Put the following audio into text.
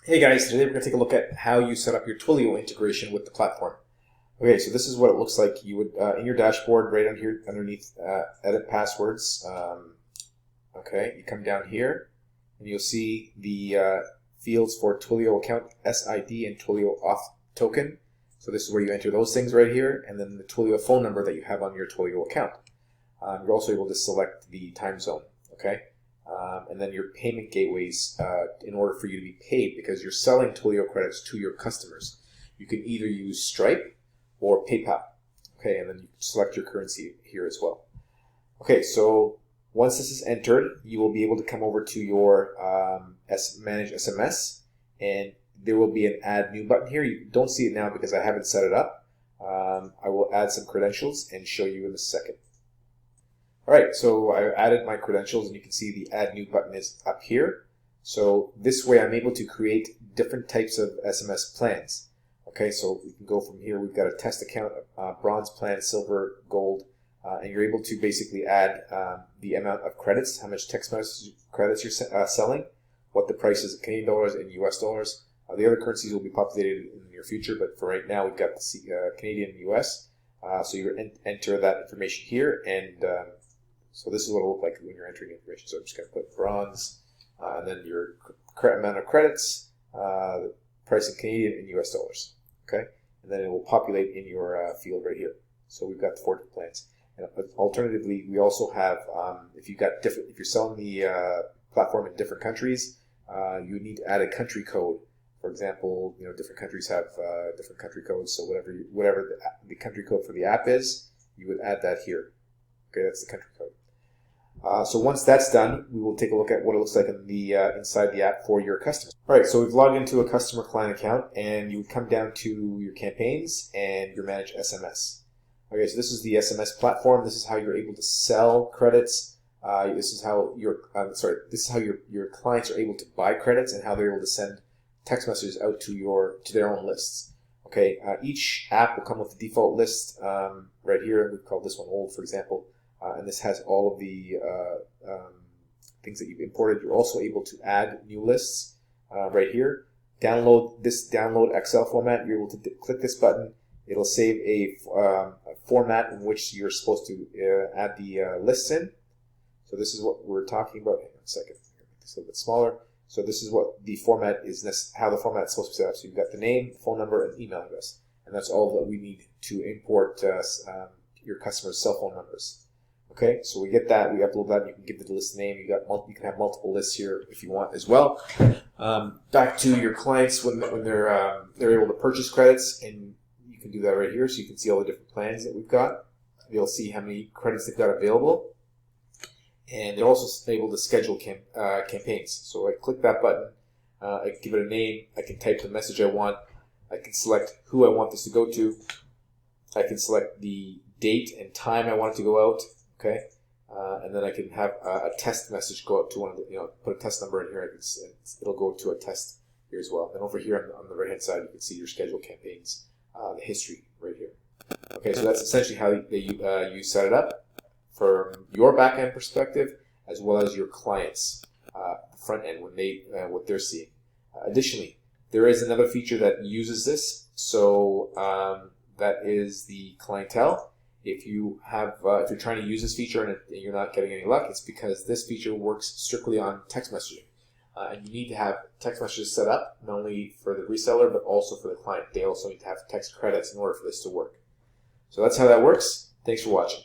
Hey guys, today we're going to take a look at how you set up your Twillio integration with the platform. Okay, so this is what it looks like. You would, in your dashboard, right on here underneath edit passwords, okay, you come down here and you'll see the fields for Twillio account SID and Twillio auth token. So this is where you enter those things right here, and then the Twillio phone number that you have on your Twillio account. You're also able to select the time zone, okay? And then your payment gateways in order for you to be paid, because you're selling Twillio credits to your customers. You can either use Stripe or PayPal. Okay, and then you can select your currency here as well. Okay, so once this is entered, you will be able to come over to your Manage SMS, and there will be an Add New button here. You don't see it now because I haven't set it up. I will add some credentials and show you in a second. Alright, so I added my credentials and you can see the Add New button is up here. So this way I'm able to create different types of SMS plans. Okay, so we can go from here. We've got a test account, bronze plan, silver, gold, and you're able to basically add the amount of credits, how much text message credits you're selling, what the price is in Canadian dollars and US dollars. The other currencies will be populated in the near future, but for right now we've got the Canadian and US. So you enter that information here, and so this is what it'll look like when you're entering information. So I'm just going to put bronze, and then your amount of credits, the price in Canadian and US dollars. Okay, and then it will populate in your field right here. So we've got 4 different plans. And alternatively, we also have if you're selling the platform in different countries, you need to add a country code. For example, different countries have different country codes. So whatever the country code for the app is, you would add that here. Okay, that's the country code. So once that's done, we will take a look at what it looks like in the inside the app for your customers. All right, so we've logged into a customer client account, and you would come down to your campaigns and your Manage SMS. Okay, so this is the SMS platform. This is how you're able to sell credits. This is how your clients are able to buy credits, and how they're able to send text messages out to their own lists. Okay, each app will come with a default list right here. We've called this one old, for example. And this has all of the things that you've imported. You're also able to add new lists right here. Download Excel format. You're able to click this button. It'll save a format in which you're supposed to add the lists in. So this is what we're talking about. Hang on a second. I'm going to make this a little bit smaller. So this is what the format is, how the format is supposed to be set up. So you've got the name, phone number, and email address. And that's all that we need to import your customers' cell phone numbers. Okay, so we get that, we upload that, you can give the list name, you can have multiple lists here if you want as well. Back to your clients when they're able to purchase credits, and you can do that right here, so you can see all the different plans that we've got. You'll see how many credits they've got available, and they're also able to schedule campaigns. So I click that button, I can give it a name, I can type the message I want, I can select who I want this to go to, I can select the date and time I want it to go out. Okay, and then I can have a test message go out to one of the, put a test number in here. It'll go to a test here as well. And over here on the right hand side, you can see your scheduled campaigns, the history right here. Okay, so that's essentially how you set it up from your back end perspective, as well as your clients' front end when what they're seeing. Additionally, there is another feature that uses this. So that is the clientele. If you're trying to use this feature and you're not getting any luck, it's because this feature works strictly on text messaging. And you need to have text messages set up, not only for the reseller, but also for the client. They also need to have text credits in order for this to work. So that's how that works. Thanks for watching.